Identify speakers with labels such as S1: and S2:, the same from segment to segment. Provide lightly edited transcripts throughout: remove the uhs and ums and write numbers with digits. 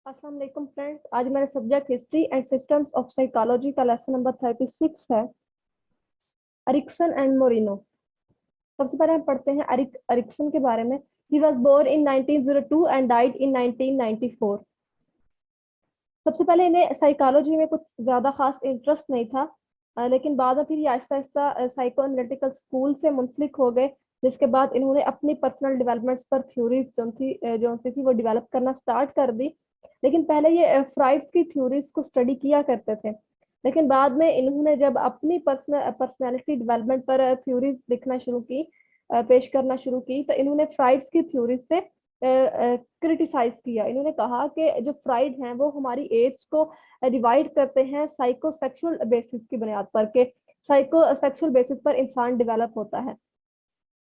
S1: अस्सलाम वालेकुम फ्रेंड्स। आज मेरा subject history and systems of psychology का लेसन नंबर 36 है, एरिक्सन एंड मोरिनो। सबसे पहले हम पढ़ते हैं एरिक्सन के बारे में। He was born in 1902 and died in 1994। सबसे पहले इन्हें साइकोलॉजी में कुछ ज्यादा खास इंटरेस्ट नहीं था, लेकिन बाद में फिर ये Aahista Aahista psycho analytical school से मुंसलिक हो गए, जिसके बाद इन्होंने अपनी पर्सनल डेवलपमेंट पर थ्योरीज जो थी वो डेवलप करना स्टार्ट कर दी। लेकिन पहले ये फ्राइड्स की थ्योरीज को स्टडी किया करते थे, लेकिन बाद में इन्होंने जब अपनी पर्सनैलिटी डेवलपमेंट पर थ्योरीज लिखना शुरू की, पेश करना शुरू की, तो इन्होंने फ्राइड्स की थ्योरीज से क्रिटिसाइज किया। इन्होंने कहा कि जो फ्राइड हैं वो हमारी एज को डिवाइड करते हैं साइकोसेक्सुअल बेसिस की बुनियाद पर, के साइकोसेक्सुअल बेसिस पर इंसान डेवलप होता है।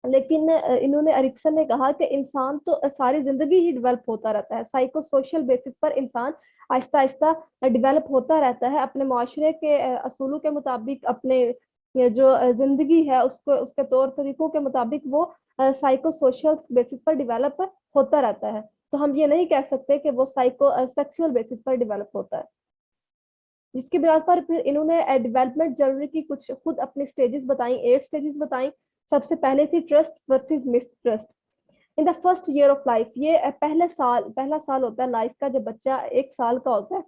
S1: लेकिन इन्होंने एरिक्सन ने कहा कि इंसान तो सारी जिंदगी ही डेवलप होता रहता है, साइको सोशल बेसिस पर इंसान आहिस्ता आहिस्ता डेवलप होता रहता है, अपने माशरे के असूलों के मुताबिक, अपने ये जो जिंदगी है उसको उसके तौर तरीकों के मुताबिक वो साइको सोशल बेसिस पर डेवलप होता रहता है। तो हम ये नहीं कह सकते कि वो साइको सेक्सुअल बेसिस पर डेवलप होता है। जिसकी बिना पर फिर इन्होंने डेवलपमेंट जर्नी की कुछ खुद अपनी स्टेजेस बताई, 8 स्टेजेस बताई। सबसे पहले थी trust versus mistrust in the first year of life. ये पहला साल होता है लाइफ का, जब बच्चा 1 साल का होता है,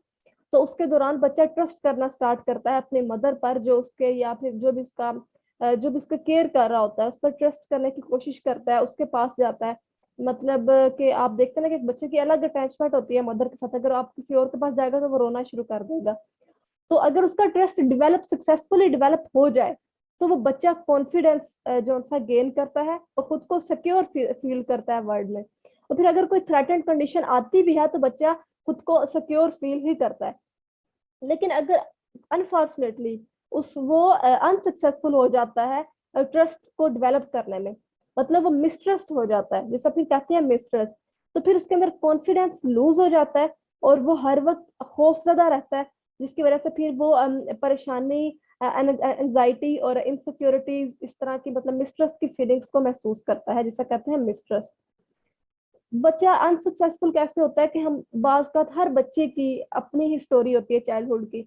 S1: तो उसके दौरान बच्चा ट्रस्ट करना स्टार्ट करता है अपने मदर पर, जो उसके या फिर जो भी उसका केयर कर रहा होता है उस पर ट्रस्ट करने की कोशिश करता है, उसके पास जाता है। मतलब कि आप देखते हैं ना कि एक बच्चे की अलग अटैचमेंट होती है मदर के साथ, अगर आप किसी और के पास जाएगा तो वो रोना शुरू कर देगा। तो अगर उसका ट्रस्ट सक्सेसफुली डेवलप हो जाए, तो वो बच्चा कॉन्फिडेंस जो सा गेन करता है और खुद को सिक्योर फील करता है वर्ल्ड में। और फिर अगर कोई थ्रेटेंड कंडीशन आती भी है तो बच्चा खुद को सिक्योर फील ही करता है। लेकिन अगर अनफॉर्चुनेटली उस वो अनसक्सेसफुल हो जाता है ट्रस्ट को डेवलप करने में, मतलब वो मिसट्रस्ट हो जाता है, जैसा फिर कहते हैं मिसट्रस्ट, तो फिर उसके अंदर कॉन्फिडेंस लूज हो जाता है और वो हर वक्त खौफजदा रहता है, जिसकी वजह से फिर वो परेशानी, एंजाइटी और इनसिक्योरिटीज, इस तरह की मतलब मिसट्रस्ट की फीलिंग्स को महसूस करता है, जिसे कहते हैं मिसट्रस्ट। बच्चा अनसक्सेसफुल कैसे होता है कि हम बाज का हर बच्चे की अपनी ही स्टोरी होती है चाइल्डहुड की।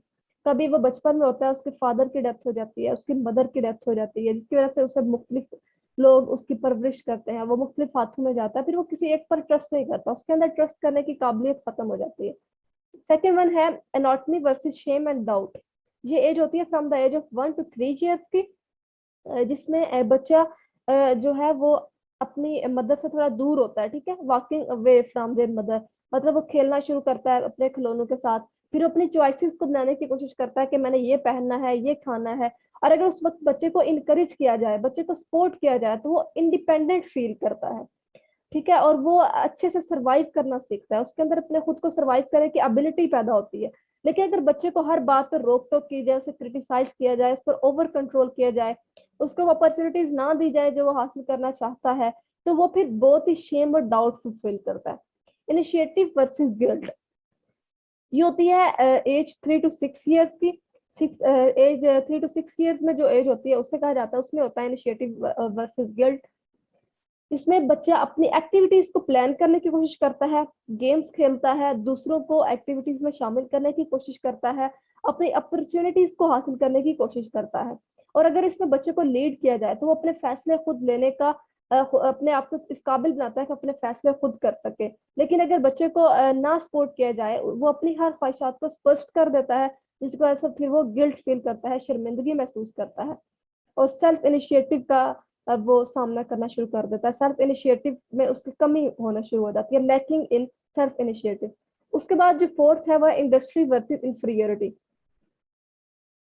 S1: कभी वो बचपन में होता है, उसके फादर की डेथ हो जाती है, उसकी मदर की डेथ हो जाती है, जिसकी वजह से उसे मुख्तलिफ लोग उसकी परवरिश करते हैं, वो मुख्तलिफ हाथों में जाता है, फिर वो किसी एक पर ट्रस्ट नहीं करता, उसके अंदर ट्रस्ट करने की काबिलियत खत्म हो जाती है। सेकेंड वन है autonomy versus shame and doubt. ये एज होती है from the age of 1 to 3 years की, जिसमें बच्चा जो है वो अपनी मदर से थोड़ा दूर होता है, ठीक है, walking away from there mother, मतलब वो खेलना शुरू करता है अपने खिलौनों के साथ, फिर वो अपनी चॉइसेस को बनाने की कोशिश करता है कि मैंने ये पहनना है, ये खाना है। और अगर उस वक्त बच्चे को इनकरेज किया जाए, बच्चे को सपोर्ट किया जाए, तो वो इंडिपेंडेंट फील करता है, ठीक है, और वो अच्छे से सरवाइव करना सीखता है, उसके अंदर अपने खुद को सरवाइव करने की एबिलिटी पैदा होती है। लेकिन अगर बच्चे को हर बात पर रोक टोक की जाए, उसे क्रिटिसाइज किया जाए, उस पर ओवर कंट्रोल किया जाए, उसको वो अपॉर्चुनिटीज ना दी जाए जो वो हासिल करना चाहता है, तो वो फिर बहुत ही शेम और डाउटफुल फील करता है। इनिशिएटिव वर्सेस गिल्ट, ये होती है एज 3 to 6 years की। एज 3 to 6 years में जो एज होती है उससे कहा जाता है, उसमें होता है इनिशिएटिव वर्सेस गिल्ट। इसमें बच्चा अपनी एक्टिविटीज को प्लान करने की कोशिश करता है, गेम्स खेलता है, दूसरों को एक्टिविटीज में शामिल करने की कोशिश करता है, अपनी अपॉर्चुनिटीज को हासिल करने की कोशिश करता है। और अगर इसमें बच्चे को लीड किया जाए तो वो अपने फैसले खुद लेने का अपने आप को इस काबिल बनाता है कि अपने फैसले खुद कर सके। लेकिन अगर बच्चे को ना सपोर्ट किया जाए, वो अपनी हर ख्वाहिशात को स्पष्ट कर देता है, जिसकी वजह से फिर वो गिल्ट फील करता है, शर्मिंदगी महसूस करता है और सेल्फ इनिशिएटिव का अब वो सामना करना शुरू कर देता है। सेल्फ इनिशिएटिव में उसकी कमी होना शुरू हो जाती है, लैकिंग इन सेल्फ इनिशिएटिव। उसके बाद जो फोर्थ है वह इंडस्ट्री वर्सेस इंफीरियरिटी।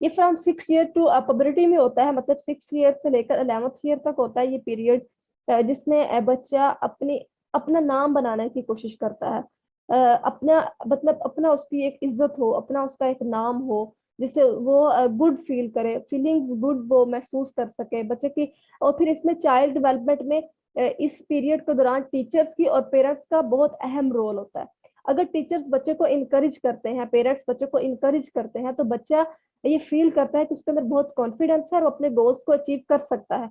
S1: ये फ्रॉम 6 year टू पबरिटी में होता है, मतलब 6 year से लेकर 11th year तक होता है ये पीरियड, जिसमें बच्चा अपना नाम बनाने की कोशिश करता है, अपना मतलब अपना उसकी एक इज्जत हो, अपना उसका एक नाम हो, जिससे वो गुड फील करे, फीलिंग्स गुड वो महसूस कर सके बच्चे की। और फिर इसमें चाइल्ड डेवलपमेंट में इस पीरियड के दौरान टीचर्स की और पेरेंट्स का बहुत अहम रोल होता है। अगर टीचर्स बच्चे को इनकरेज करते हैं, पेरेंट्स बच्चे को इनकरेज करते हैं, तो बच्चा ये फील करता है कि उसके अंदर बहुत कॉन्फिडेंस है और अपने गोल्स को अचीव कर सकता है।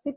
S1: 6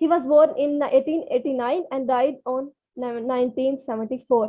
S1: He was born in 1889 and died on 1974۔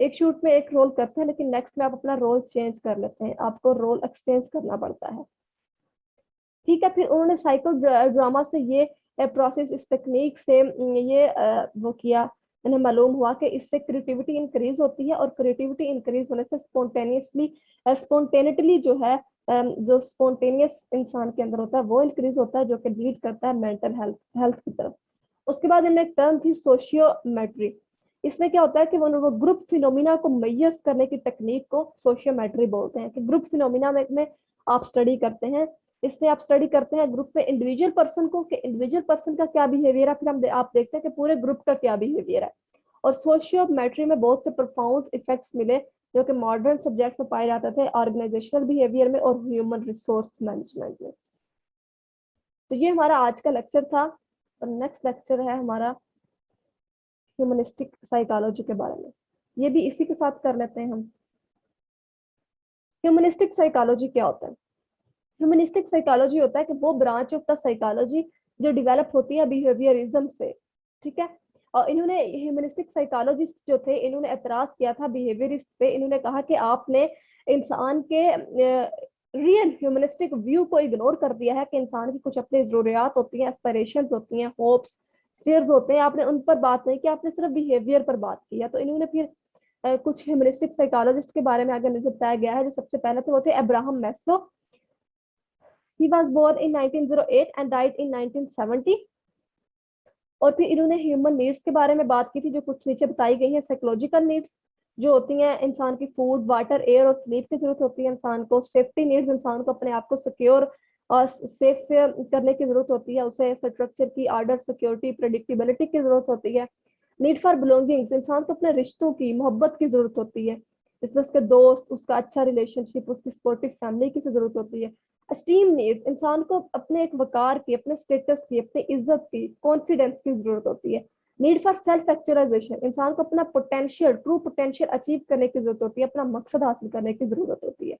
S1: एक शूट में एक रोल करते हैं, लेकिन नेक्स्ट में आप अपना रोल चेंज कर लेते हैं, आपको रोल एक्सचेंज करना पड़ता है। ठीक है, फिर उन्होंने साइको ड्रामा से ये प्रोसेस, इस टेक्निक से ये वो किया, उन्हें मालूम हुआ कि इससे क्रिएटिविटी इंक्रीज होती है, और क्रिएटिविटी इंक्रीज होने से स्पॉन्टेनियसली जो है, जो स्पॉन्टेनियस इंसान के अंदर होता है वो इंक्रीज होता है, जो कि लीड करता है मेंटल हेल्थ की तरफ। उसके बाद इनमें एक टर्म थी सोशियोमेट्री। इसमें क्या होता है कि वो ग्रुप फिनोमिना को मैयस करने की टेक्निक को सोशियोमेट्री बोलते हैं, कि ग्रुप फिनोमिना में आप स्टडी करते हैं, इसमें आप स्टडी करते हैं ग्रुप में इंडिविजुअल पर्सन को, कि इंडिविजुअल पर्सन का क्या बिहेवियर है, फिर आप देखते हैं कि पूरे ग्रुप का क्या बिहेवियर है। और सोशियोमेट्री में बहुत से प्रोफाउंड इफेक्ट्स मिले जो कि मॉडर्न सब्जेक्ट में पाए जाते थे, ऑर्गेनाइजेशनल बिहेवियर में और ह्यूमन रिसोर्स मैनेजमेंट में। तो ये हमारा आज का लेक्चर था, और नेक्स्ट लेक्चर है हमारा ह्यूमनिस्टिक साइकोलॉजी के बारे में, ये भी इसी के साथ कर लेते हैं हम। ह्यूमनिस्टिक साइकोलॉजी क्या होता है? ह्यूमनिस्टिक साइकोलॉजी होता है कि वो ब्रांच ऑफ द साइकोलॉजी जो डेवलप होती है बिहेवियरिज्म से, ठीक है। और इन्होंने ह्यूमनिस्टिक साइकोलॉजिस्ट जो थे, इन्होंने एतराज किया था बिहेवियरिस्ट पे। इन्होंने कहा कि आपने इंसान के रियल ह्यूमनिस्टिक व्यू को इग्नोर कर दिया है, कि इंसान की कुछ अपनी जरूरियात होती हैं, एस्पिरेशंस होती हैं, होप्स, फियर्स होते हैं, आपने उन पर बात नहीं की, आपने सिर्फ बिहेवियर पर बात की है। तो इन्होंने फिर कुछ ह्यूमनिस्टिक साइकोलॉजिस्ट के बारे में आगे मुझे बताया गया है। जो सबसे पहले थे वो थे Abraham Maslow. He was born in 1908 and died in 1970। और फिर इन्होंने ह्यूमन नीड्स के बारे में बात की थी, जो कुछ नीचे बताई गई है। साइकोलॉजिकल नीड्स जो होती हैं, इंसान की फूड, वाटर, एयर और स्लीप की जरूरत होती है इंसान को। सेफ्टी नीड्स, इंसान को अपने आप को सिक्योर और सेफ करने की जरूरत होती है, उसे स्ट्रक्चर की, ऑर्डर, सिक्योरिटी, प्रेडिक्टेबिलिटी की जरूरत होती है। नीड फॉर बिलोंगिंग्स, इंसान को अपने रिश्तों की, मोहब्बत की जरूरत होती है, जिसमें उसके दोस्त, उसका अच्छा रिलेशनशिप, उसकी सपोर्टिव फैमिली की जरूरत होती है। एस्टीम नीड्स, इंसान को अपने एक वकार की, अपने स्टेटस की, अपनी इज्जत की, कॉन्फिडेंस की जरूरत होती है। नीड फॉर सेल्फ एक्चुअलाइजेशन, इंसान को अपना पोटेंशियल, ट्रू पोटेंशियल अचीव करने की जरूरत होती है, अपना मकसद हासिल करने की जरूरत होती है।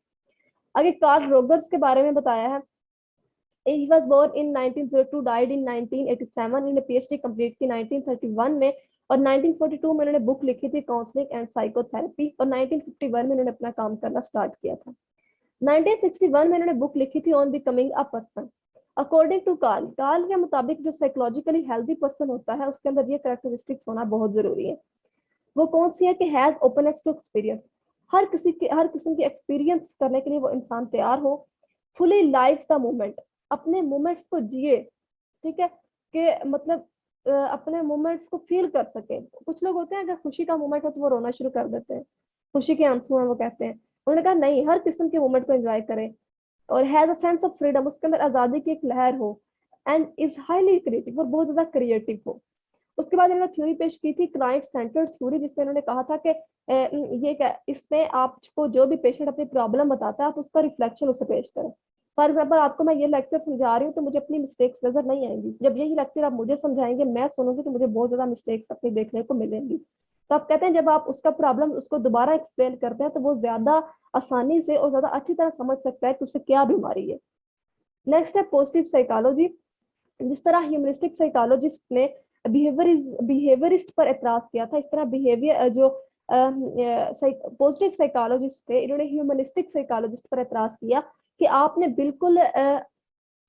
S1: आगे कार्ल रोजर्स के बारे में बताया है। He was born in 1902, died in 1987। इन्होंने PhD कंप्लीट की 1931 में, और 1942 में उन्होंने बुक लिखी थी काउंसलिंग एंड साइकोथेरेपी, और 1951 में उन्होंने अपना काम करना स्टार्ट किया था। 1961 में उन्होंने बुक लिखी थी on becoming a person. According to Carl के मुताबिक जो साइकोलॉजिकली हेल्दी पर्सन होता है, उसके अंदर ये कैरेक्टरिस्टिक्स होना बहुत जरूरी है। वो कौन सी है? कि हैज ओपननेस टू एक्सपीरियंस, हर किस्म की एक्सपीरियंस करने के लिए वो इंसान तैयार हो। फुली लाइव द मोमेंट, अपने मोमेंट्स को जिए, ठीक है, कि मतलब अपने मोमेंट्स को फील कर सके। कुछ लोग होते हैं अगर खुशी का मोमेंट हो तो वो रोना शुरू कर देते हैं, खुशी के आंसू हैं वो कहते हैं। उन्होंने कहा नहीं, हर किस्म के मोमेंट को एंजॉय करें। और has a sense of freedom, उसके अंदर आजादी की एक लहर हो। एंड इज हाईली क्रिएटिव, और बहुत ज्यादा क्रिएटिव हो। उसके बाद इन्होंने थ्योरी पेश की थी क्लाइंट सेंटर्ड थ्योरी, जिसमें इन्होंने कहा था कि इसमें आपको जो भी पेशेंट अपनी प्रॉब्लम बताता है, आप उसका रिफ्लेक्शन उसे पेश करें। फॉर एग्जाम्पल, आपको मैं ये लेक्चर समझा रही हूँ तो मुझे अपनी मिस्टेक्स नजर नहीं आएंगी। जब यही लेक्चर आप मुझे समझाएंगे, मैं सुनूंगी, तो मुझे बहुत ज्यादा मिस्टेक्स अपनी देखने को मिलेंगी। तो आप कहते हैं जब आप उसका प्रॉब्लम उसको दोबारा एक्सप्लेन करते हैं, तो वो ज्यादा आसानी से और ज्यादा अच्छी तरह समझ सकता है कि उसे क्या बीमारी है। नेक्स्ट है पॉजिटिव साइकोलॉजी। जिस तरह ह्यूमनिस्टिक साइकोलॉजिस्ट ने बिहेवियरिस्ट पर एतराज किया था, इस तरह बिहेवियर जो पॉजिटिव साइकोलॉजिस्ट थे, इन्होंने ह्यूमनिस्टिक साइकोलॉजिस्ट पर एतराज किया कि आपने बिल्कुल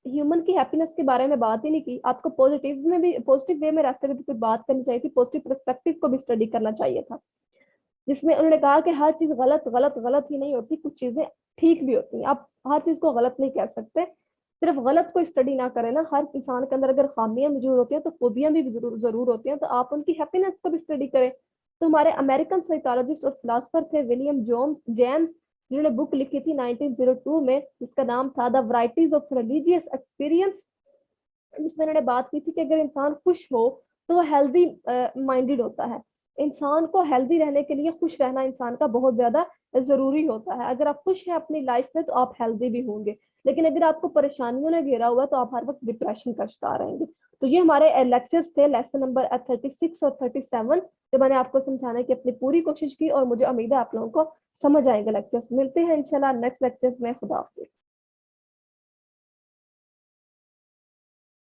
S1: ह्यूमन की हैप्पीनेस के बारे में बात ही नहीं की। आपको पॉजिटिव वे में रहते हुए भी कुछ बात करनी चाहिए थी, पॉजिटिव पर्सपेक्टिव को भी स्टडी करना चाहिए था। जिसमें उन्होंने कहा कि हर चीज गलत गलत गलत ही नहीं होती, कुछ चीजें ठीक भी होती हैं। आप हर चीज को गलत नहीं कह सकते, सिर्फ गलत को स्टडी ना करें ना। हर इंसान के अंदर अगर खामियां मौजूद होती हैं तो खूबियां भी जरूर होती हैं, तो आप उनकी हैप्पीनेस को भी स्टडी करें। तो हमारे अमेरिकन साइकोलॉजिस्ट और फिलोसफर थे विलियम जेम्स, जिन्होंने बुक लिखी थी 1902 में, जिसका नाम था the varieties of religious experience. जिसमें उन्होंने बात की थी कि अगर इंसान खुश हो तो वो हेल्दी माइंडेड होता है। इंसान को हेल्दी रहने के लिए खुश रहना इंसान का बहुत ज्यादा जरूरी होता है। अगर आप खुश हैं अपनी लाइफ में तो आप हेल्दी भी होंगे, लेकिन अगर आपको परेशानियों ने घेरा हुआ तो आप हर वक्त डिप्रेशन का शिकार रहेंगे। तो ये हमारे लेक्चर्स थे, लेसन नंबर 36 और 37, जो मैंने आपको समझाने की अपनी पूरी कोशिश की, और मुझे उम्मीद है आप लोगों को समझ आएंगे लेक्चर्स। मिलते हैं इंशाल्लाह नेक्स्ट लेक्चर्स में। खुदा हाफिज़।